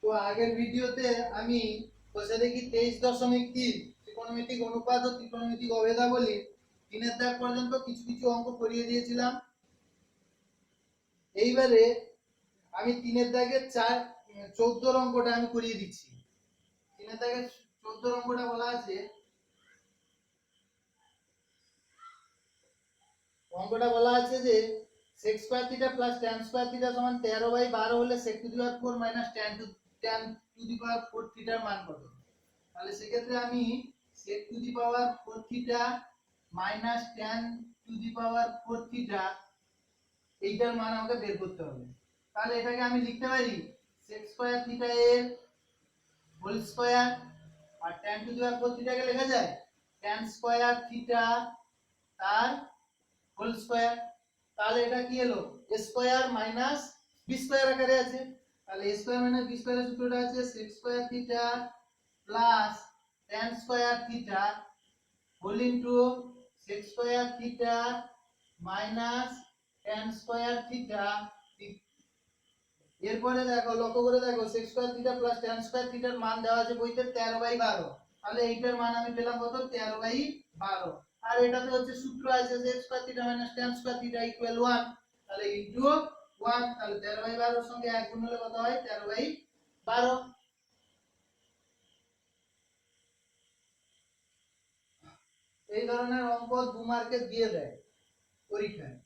তো আগের ভিডিওতে আমি বসে দেখি 23.3 ত্রিকোণমিতিক অনুপাত ও ত্রিকোণমিতিক অভেদাবলী 3 দাগ পর্যন্ত কিছু কিছু অঙ্ক করিয়ে দিয়েছিলাম। এইবারে আমি 3 দাগের 14 অঙ্কটা আমি করিয়ে দিচ্ছি। 3 দাগের 14 অঙ্কটা বলা আছে, অঙ্কটা বলা আছে যে sec square theta plus tan square theta সমান 13/12 হলে sec to the power 4 minus tan to the power 4 থিটার মান কত? তাহলে সেক্ষেত্রে আমি sec to the power 4 theta minus tan to the power 4 theta এইটার মান আমাকে বের করতে হবে। তাহলে এটাকে আমি লিখতে পারি sec স্কয়ার থিটা এর হোল স্কয়ার, আর tan টু দি পাওয়ার 4 থিটাকে লেখা যায় tan স্কয়ার থিটা তার হোল স্কয়ার। তাহলে এটা কি হলো a square minus b square আকারে আছে। তাহলে a স্কয়ার মাইনাস b স্কয়ারের সূত্রটা আছে sec square theta plus tan square theta whole into sec square theta minus tan square theta. এরপরে দেখো, লক্ষ্য করে দেখো, sec square theta plus tan square থিটার মান দেওয়া আছে বইতে 13/12। তাহলে এইটার মান আমি পেলাম কত? 13/12। আর এটাতে হচ্ছে সূত্র আছে sec square theta minus tan square theta equal 1। তাহলে ইনটু 1, তাহলে 13/12 এর সঙ্গে 1 গুণ হলে কত হয়? 13/12। এই ধরনের অঙ্ক 2 মার্কে দিয়ে দেয় পরীক্ষায়।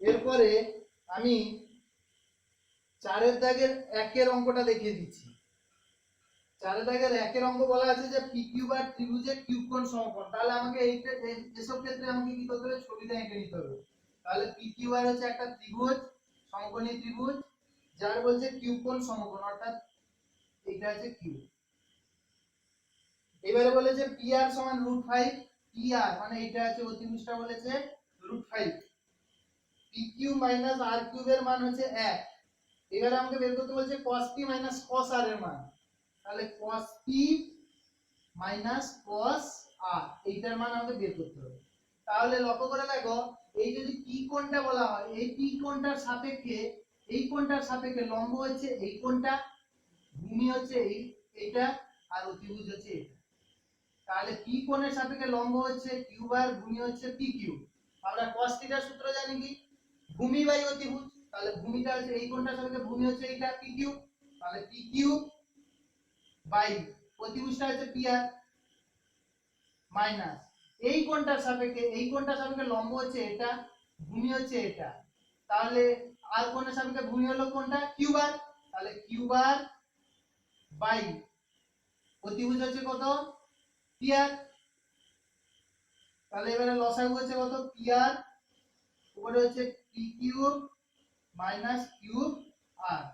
এরপরে আমি 4 দাগের 1 অঙ্কটা দেখিয়ে দিচ্ছি। 4 দাগের 1 অঙ্ক বলা আছে যে পি কিউ আর ত্রিভুজের কিউব কোণ সমকোণ। তাহলে আমাকে এসব ক্ষেত্রে আমাকে কি করতে হবে? ছবিটা এঁকে নিতে হবে। তাহলে পি কিউ আর হচ্ছে একটা ত্রিভুজ, সমকোণী ত্রিভুজ, যার বলছে কিউব কোণ সমকোণ, অর্থাৎ এটা হচ্ছে কিউ। এবারে বলেছে পি আর সমান √5। পি আর মানে এটা আছে অতিভুজটা বলেছে √5। পি কিউ মাইনাস আর কিউবের মান হচ্ছে 1। এবারে আমাকে বের করতে বলছে cos p minus cos r এর মান। তাহলে cos p minus cos r এইটার মান আমাকে বের করতে হবে। তাহলে লক্ষ্য করে দেখো, এই যদি p কোণটা বলা হয়, এই p কোণটার সাপেক্ষে এই কোণটার সাপেক্ষে লম্ব হচ্ছে এই কোণটা, ভূমি হচ্ছে এইটা, আর অতিভুজ হচ্ছে এটা। তাহলে p কোণের সাপেক্ষে লম্ব হচ্ছে কিউ আর, ভূমি হচ্ছে p কিউ। আমরা cos থিটার সূত্র জানি কি? ভূমি বাই অতিভুজ। তাহলে ভূমিটা হচ্ছে এই কোণটার সাপেক্ষে, ভূমি হচ্ছে এইটা p কিউ। তাহলে p কিউ বাই অতিভুজটা হচ্ছে p আর মাইনাস এই কোণটার সাপেক্ষে লম্ব হচ্ছে এটা, ভূমি হচ্ছে এটা। তাহলে আর কোণের সাপেক্ষে ভূমি হলো কোনটা? কিউ বার। তাহলে কিউ বার বাই অতিভুজ হচ্ছে কত? P R. তাহলে এবারে লসাগু হচ্ছে কত? পি আর উপরে হচ্ছে P cube minus cube R.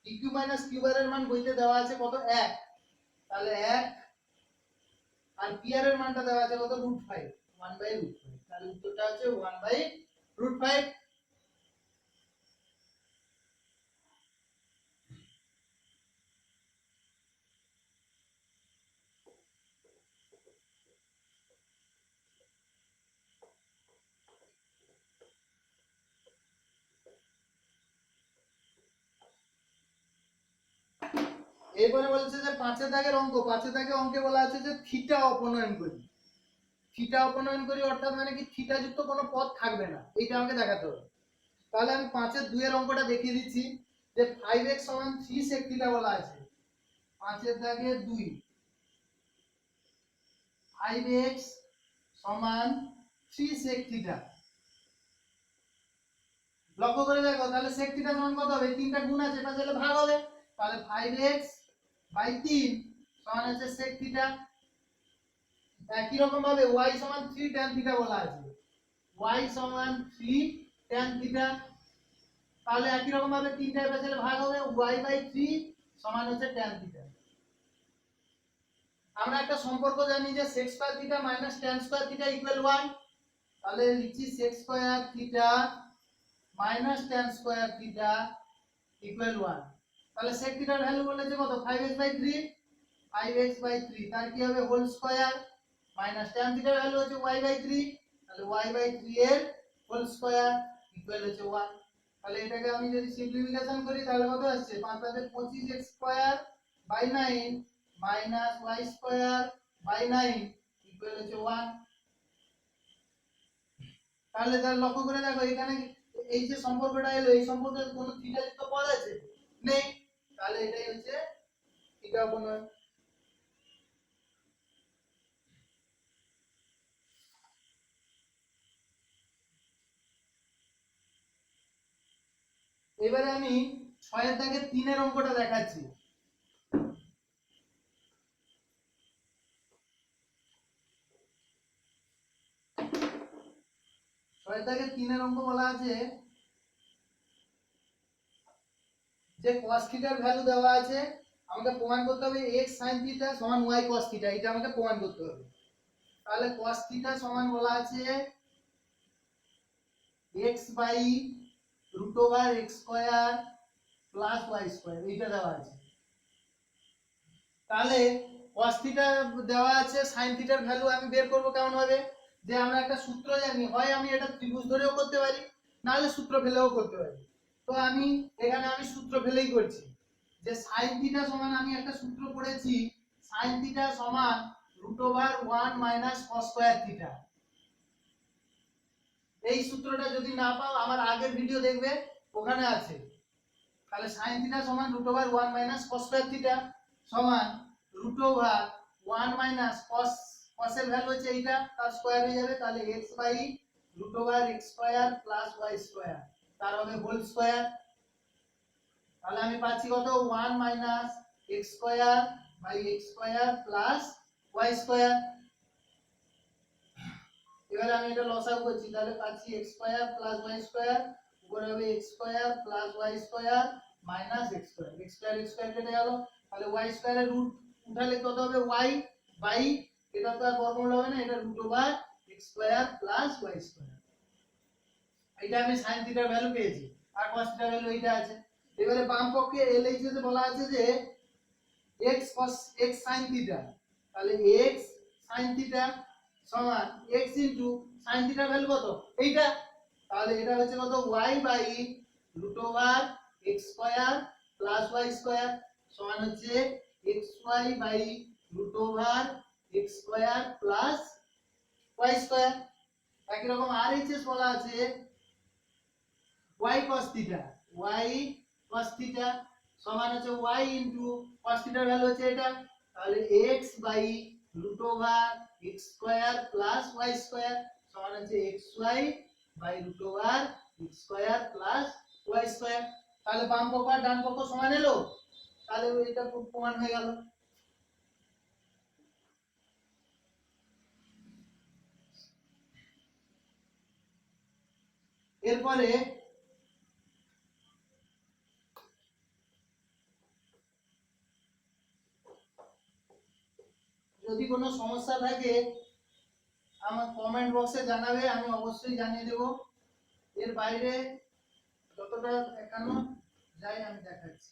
P cube minus cube R এর মান বইতে দেওয়া আছে কত? 1। তাহলে 1 আর পি আর এর মানটা দেওয়া আছে কত? √5, 1/√5। তাহলে উত্তরটা হচ্ছে 1/√5। এরপরে বলছে যে 5 দাগের অঙ্ক, 5 দাগের অঙ্কে বলা আছে যে থিটা অপনয়ন করি। থিটা অপনয়ন করি অর্থাৎ মানে কি থিটা যুক্ত কোনো পদ থাকবে না, এইটা আমাকে দেখাতে হবে। তাহলে আমি 5 2 এর অঙ্কটা দেখিয়ে দিচ্ছি যে 5x সমান 3 sec থিটা বলা আছে। 5 দাগে 2, 5x সমান 3 sec থিটা। লক্ষ্য করে দেখো, তাহলে sec থিটা সমান কত হবে? তিনটা গুণ আছে, এটা তাহলে ভাগ হবে। তাহলে 5x বাই 3 সমান হচ্ছে sec থিটা। একই রকম ভাবে y সমান 3 tan থিটা বলা আছে। y সমান 3 tan থিটা। তাহলে একই রকম ভাবে তিনটা পেছনে ভাগ হবে, y বাই 3 সমান হচ্ছে tan থিটা। আমরা একটা সম্পর্ক জানি যে sec square theta minus tan square theta equal 1। তাহলে লিখছি sec square theta minus tan square theta equal 1। তাহলে sec থিটার ভ্যালু বলেছে কত? 5x by 3। 5x বাই 3 তার কি হবে? হোল স্কয়ার মাইনাস tan থিটার ভ্যালু হচ্ছে y/3, তাহলে y/3 এর হোল স্কয়ার ইকুয়াল হচ্ছে 1। তাহলে এটাকে আমি যদি সিম্পলিফিকেশন করি তাহলে কত আসছে 5 5 25 x square by 9 minus y square by 9 equal হচ্ছে 1। তাহলে লক্ষ্য করে দেখো এখানে এই যে সম্পর্কটা এলো এই সম্পর্কে কোনো থিটা যুক্ত পদ আছে নেই, তাহলে এটাই হচ্ছে থিটা অপনয়। এবারে আমি 6 এর দাগে 3 এর অঙ্কটা দেখাচ্ছি। 6 এর দাগে 3 এর অঙ্ক বলা আছে যে cos থিটার ভ্যালু দেওয়া আছে, আমাকে প্রমাণ করতে হবে x sin থিটা সমান y cos থিটা, এটা আমাকে প্রমাণ করতে হবে। তাহলে cos থিটা সমান বলা আছে x by root over x square plus y square, এইটা দেওয়া আছে। তাহলে cos থিটা দেওয়া আছে, sin থিটার ভ্যালু আমি বের করব কেমন হবে, যে আমরা একটা সূত্র জানি, হয় আমি এটা ত্রিভুজ ধরেও করতে পারি না হলে সূত্র ফেলেও করতে পারি। তো আমি এখানে সূত্র ফেলেই করছি যে sin থিটা সমান আমি একটা সূত্র পড়েছি sin থিটা সমান root over 1 minus cos square theta. এই সূত্রটা যদি না পাও আমার আগের ভিডিও দেখবে ওখানে আছে। তাহলে sin থিটা সমান root over 1 minus cos square theta সমান root over 1 minus cos, cos এর ভ্যালু হচ্ছে এইটা, তার স্কয়ার হয়ে যাবে, তাহলে x by root over x square plus y square, তার হবে হোল স্কয়ার। তাহলে আমি পাচ্ছি কত 1 minus x square by x square plus y square. এবারে আমি এটা লসাগু করছি, তাহলে পাচ্ছি x square plus y square, উপরে হবে x square plus y square minus x square, x square x square কেটে গেল, তাহলে y স্কয়ারের রুট উঠালে কত হবে y বাই, এটা তো আর বর্গমূল হবে না, এটা root over x square plus y square. এটা আমি sin থিটার ভ্যালু পেয়েছি, আর cos থিটার ভ্যালু এইটা আছে। এবারে বাম পক্ষে LHS এ বলা আছে যে x cos x sin theta, তাহলে x sin থিটা সমান x ইনটু sin থিটার ভ্যালু কত এইটা, তাহলে এটা হচ্ছে কত y by root over x square plus y square সমান হচ্ছে xy by root over x square plus y square. একই রকম RHS বলা আছে y cos theta, y cos theta সমান হচ্ছে y ইনটু cos থিটার ভ্যালু হচ্ছে এটা, তাহলে x by root over x square plus y square সমান হচ্ছে xy by root over x square plus y square. তাহলে বাম পক্ষ আর ডান পক্ষ সমান এলো, তাহলে এটা প্রমাণ হয়ে গেল। এরপরে যদি কোনো সমস্যা থাকে আমার কমেন্ট বক্সে জানাবে, আমি অবশ্যই জানিয়ে দেব। এর বাইরে যতটা দেখানো যায় আমি দেখাচ্ছি।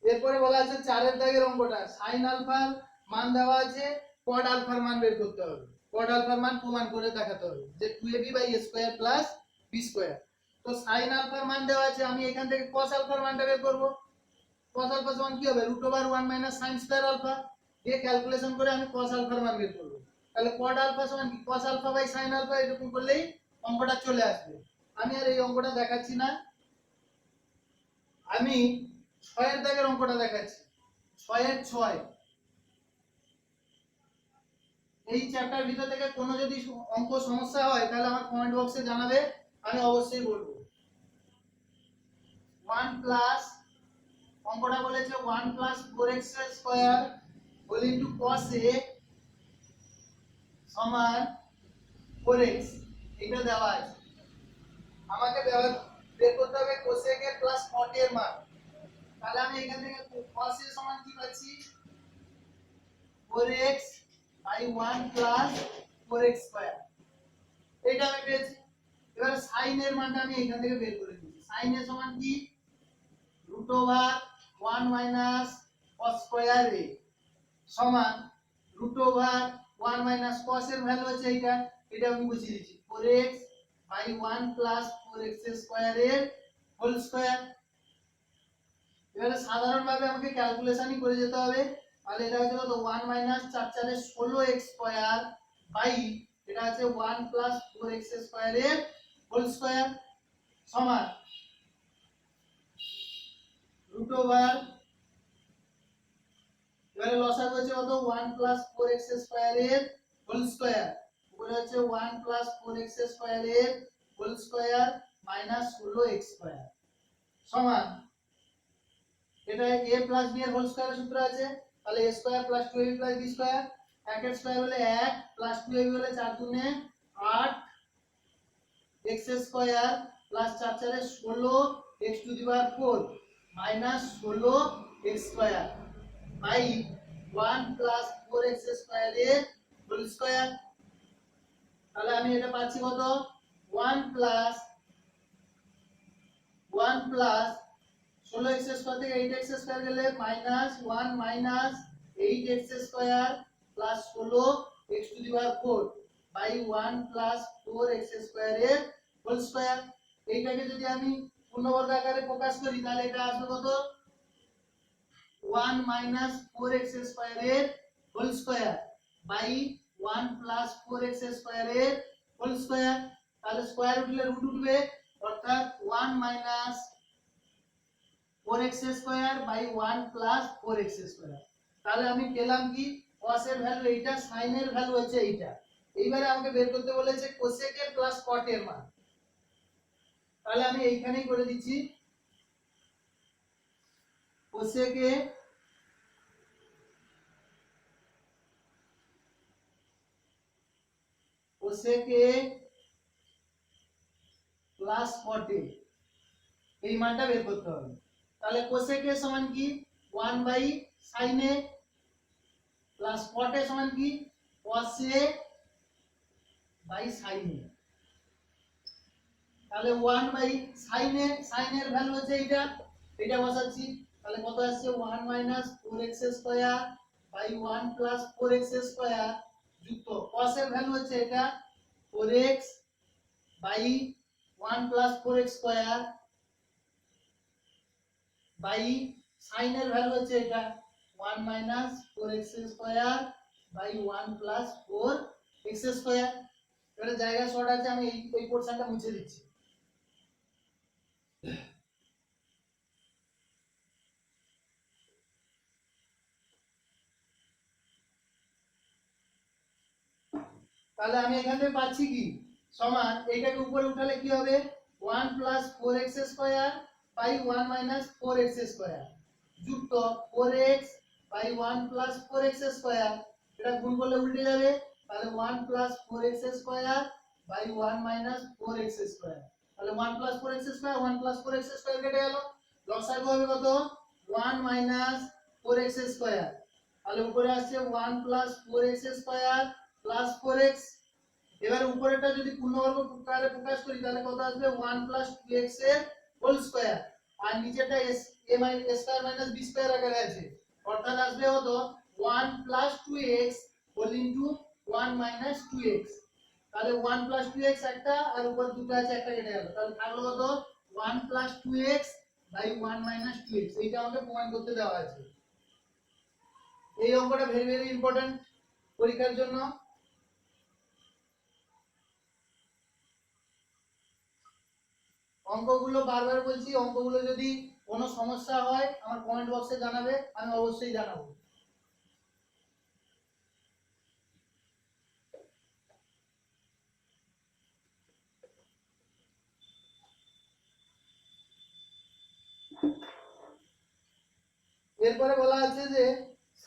এরপরে বলা আছে 4 এর দাগের অঙ্কটা, sin আলফার মান দেওয়া আছে, cot আলফার মান বের করতে হবে। cot আলফার মান প্রমাণ করে দেখাতে হবে যে 2ab/a² + b²। তো sin আলফার মান দেওয়া আছে, আমি এখান থেকে cos আলফার মানটা বের করব। cos আলফা সমান কি হবে √1 - sin² আলফা, দিয়ে ক্যালকুলেশন করে আমি cos আলফার মান বের করব। তাহলে cot আলফা সমান কি cos আলফা/sin আলফা, এরকম করলেই অঙ্কটা চলে আসবে। আমি আর এই অঙ্কটা দেখাচ্ছি না, আমি 6 এর দাগের অঙ্কটা দেখাচ্ছি। 6 এর 6, এই চ্যাপ্টার ভিতর থেকে কোনো যদি অঙ্ক সমস্যা হয় তাহলে আমার কমেন্ট বক্সে জানাবে, আমি অবশ্যই বলবো। 1 প্লাস, অঙ্কটা বলেছে 1 plus 4x² whole into cos a সমান 4x, এটা দেওয়া আছে। আমাকে বের করতে হবে cosec এর প্লাস cot এর মান। তাহলে আমি এখান থেকে cos a সমান কি পাচ্ছি 4x বাই 1 প্লাস 4x², এটা আমি পেয়েছি। এবার sin এর মানটা আমি এখান থেকে বের করে নিচ্ছি। sin এর সমান কি √1 - cos² a সমান রুট ওভার 1 মাইনাস cos এর ভ্যালু হচ্ছে এটা আমি বুঝিয়ে দিচ্ছি 4x by 1 plus 4x square এর হোল স্কয়ার। এবারে সাধারণভাবে আমাকে ক্যালকুলেশনই করে যেতে হবে। তাহলে এটা হচ্ছে কত 1 মাইনাস 4 4 16x স্কয়ার বাই এটা হচ্ছে 1 প্লাস 4x স্কয়ার এর হোল স্কয়ার সমান রুট ওভার এবারে লসাগু হচ্ছে কত 1 প্লাস 4x স্কয়ার এর হোল স্কয়ার উপরে হচ্ছে 1 প্লাস 4x স্কয়ার এর whole square minus 16x square সমান এটা a প্লাস b এর হোল স্কয়ারের সূত্র আছে। তাহলে a square plus 2ab plus b square 1 এর স্কয়ার হলে 1 প্লাস 2ab হলে 4 দুনে 8 x square plus 4 4 A 16 x to the power 4 minus 16 x square by 1 plus 4x square এর হোল স্কয়ার। তাহলে আমি এটা পাচ্ছি কত 1 প্লাস 16x স্কয়ার থেকে 8x স্কয়ার গেলে minus 1 minus 8x square plus 16 x to the power 4 by 1 plus 4x square এর whole square. এইটাকে যদি আমি পূর্ণবর্গ আকারে প্রকাশ করি তাহলে এটা আসবে কত 1 মাইনাস 4x স্কয়ার এর whole square by 1 plus 4x square এর হোল স্কয়ার। তাহলে স্কয়ার উঠলে রুট উঠবে অর্থাৎ 1 minus 4x square by 1 plus 4x square. তাহলে আমি পেলাম কি cos এর ভ্যালু এইটা sin এর ভ্যালু হচ্ছে এইটা। এইবারে আমাকে বের করতে বলেছে cosec এর প্লাস cot এর মান। তাহলে আমি এইখানেই করে দিচ্ছি cosec এ প্লাস cot এ এই মানটা বের করতে হবে। তাহলে cosec এ সমান কি 1 by sin A plus cot A সমান কি cos A by sin A. তাহলে 1 বাই sin এর ভ্যালু হচ্ছে এটা বসাচ্ছি। তাহলে কত আসছে 1 minus 4x square by 1 plus 4x square যুক্ত cos এর ভ্যালু হচ্ছে এটা 4x by 1 plus 4x square by sin এর ভ্যালু হচ্ছে এটা 1 minus 4x square by 1 plus 4x square. এবারে জায়গা শর্ট আছে আমি এই পোরশনটা মুছে দিচ্ছি। তাহলে আমি এখান থেকে পাচ্ছি কি সমান এইটাকে উপরে উঠালে কি হবে 1 plus 4x square by 1 minus 4x square যুক্ত 4x by 1 plus 4x square এটা গুণ করলে উল্টে যাবে। তাহলে 1 plus 4x square by 1 minus 4x square. তাহলে 1 plus 4x square 1 plus 4x square কেটে গেল লসাগু হবে কত 1 মাইনাস 4x স্কয়ার। তাহলে উপরে আসছে 1 plus 4x square plus 4x। এবারে উপরেরটা যদি পূর্ণবর্গ আকারে প্রকাশ করি তাহলে কত আসবে 1 প্লাস 2x এর হোল স্কয়ার আর নিচেটা a square minus b square আকারে আছে অর্থাৎ আসবে কত 1 plus 2x whole into 1 minus 2x। তাহলে 1 প্লাস 2x একটা আর উপর দুটো আছে একটা কেটে গেল তাহলে থাকলো কত 1 plus 2x by 1 minus 2x। এইটা আমাকে প্রমাণ করতে দেওয়া আছে। এই অঙ্কটা ভেরি ভেরি ইম্পর্টেন্ট পরীক্ষার জন্য। অঙ্কগুলো বারবার বলছি অঙ্কগুলো যদি কোনো সমস্যা হয় আমার কমেন্ট বক্সে জানাবে আমি অবশ্যই জানাবো। এরপরে বলা আছে যে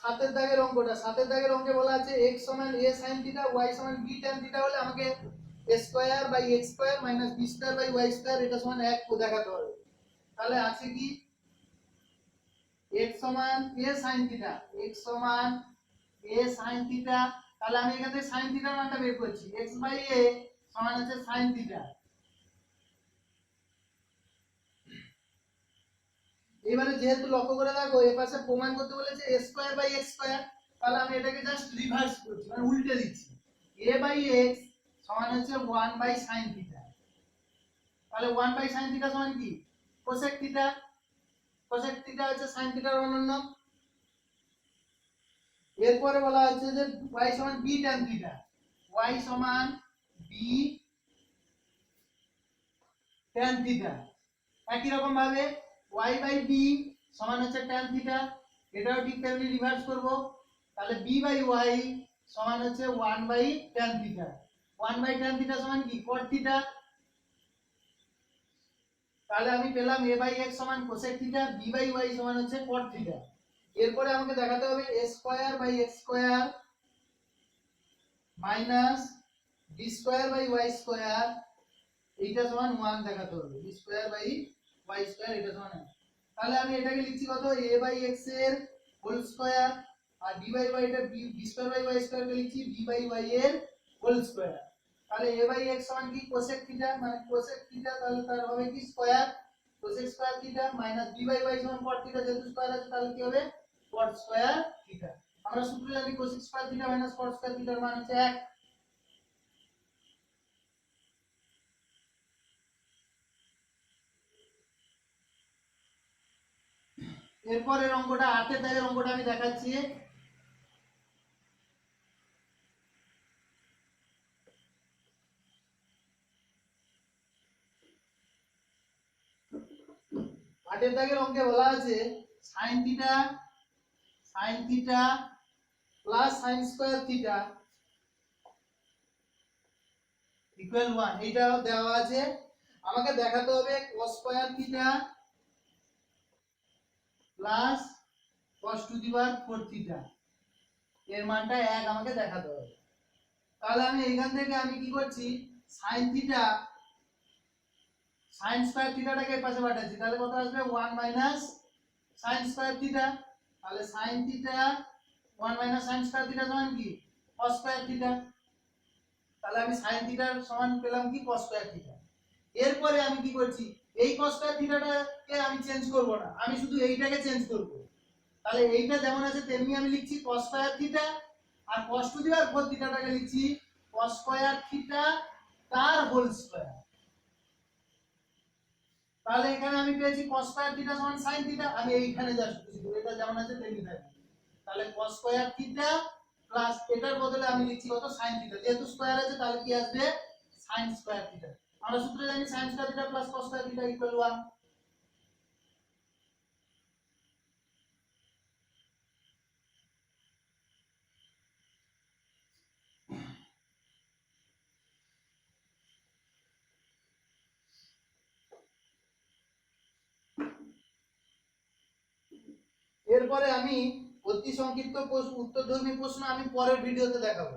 সাতের দাগের অঙ্কটা সাতের দাগের অঙ্কে বলা আছে x সমান a sin থিটা y সমান b tan থিটা হলে আমাকে a square by x square minus b square by y square এটা সমান 1 কো দেখাতে হবে। তাহলে আছে কি x সমান a sin থিটা x সমান a sin থিটা। তাহলে আমি এখান থেকে sin থিটার মানটা বের করছি x বাই a সমান আছে sin থিটা। এবারে যেহেতু লক্ষ্য করে দেখো এর পাশে প্রমাণ করতে বলেছে a square by x square তাহলে আমি এটাকে জাস্ট রিভার্স করছি মানে উল্টে দিচ্ছি a বাই x সমান হচ্ছে 1 বাই sin থিটা তাহলে 1 বাই sin থিটা সমান কি cosec থিটা হচ্ছে sin থিটার অনন্য এরপরে বলা হচ্ছে যে y সমান b tan থিটা y সমান b tan থিটা একই রকম ভাবে y বাই b সমান হচ্ছে tan থিটা এটাও ঠিক তেমনি রিভার্স করব তাহলে b বাই y সমান হচ্ছে 1 by tan theta 1 by tan theta সমান কি cot থিটা তাহলে আমি পেলাম a বাই x সমান cosec theta b by y সমান হচ্ছে cot থিটা এরপরে আমাকে দেখাতে হবে a square by x square minus b square by y square এইটা সমান 1 দেখাতে হবে b square by y square এটা সমান 1 তাহলে আমি এটাকে লিখছি কত a বাই x এর হোল স্কয়ার আর b বাই y এটা b square by y square কে লিখছি b বাই y এর হোল স্কয়ার তাহলে a বাই x সমান কি cosec থিটা মানে cosec থিটা তাহলে তার হবে কি square cosec square theta minus b by y সমান cot থিটা যেহেতু স্কয়ার আছে তাহলে কি হবে cot স্কয়ার থিটা আমরা সূত্র জানি cosec square theta minus cot square থিটার মান হচ্ছে 1 এরপরের অঙ্কটা 8 এর দাগের অঙ্কটা আমি দেখাচ্ছি আটের দাগের অঙ্কে বলা আছে sin theta plus sin square theta equal 1 এটা দেওয়া আছে আমাকে দেখাতে হবে cos square theta plus cos to the power 4 theta এর মানটা 1 আমাকে দেখাতে হবে তাহলে আমি এখান থেকে আমি কি করছি sin থিটা sin স্কয়ার থিটাটাকে এর পাশে পাঠাচ্ছি তাহলে কত আসবে 1 মাইনাস sin স্কয়ার থিটা তাহলে sin theta 1 minus sin square theta সমান কি cos স্কয়ার থিটা তাহলে আমি sin থিটার সমান পেলাম কি cos স্কয়ার থিটা এরপরে আমি কি করছি এই cos স্কয়ার থিটাটাকে আমি চেঞ্জ করব না আমি শুধু এইটাকে চেঞ্জ করব তাহলে এইটা যেমন আছে তেমনি আমি লিখছি cos স্কয়ার থিটা আর cos টু দি পাওয়ার 4 থিটাটাকে লিখছি cos স্কয়ার থিটা তার হোল স্কয়ার তাহলে এখানে আমি পেয়েছি cos স্কয়ার থিটা সমান sin থিটা আমি এইখানে জাস্ট খুশি করব এটা যেমন আছে তেমনি থাকবে তাহলে cos স্কয়ার থিটা প্লাস এটার বদলে আমি লিখছি কত sin থিটা যেহেতু স্কয়ার আছে তাহলে কি আসবে sin স্কয়ার থিটা আমরা সূত্রে জানি sin square theta plus cos square theta equal 1 এরপরে আমি অতি সংক্ষিপ্ত উত্তরধর্মী প্রশ্ন আমি পরের ভিডিওতে দেখাবো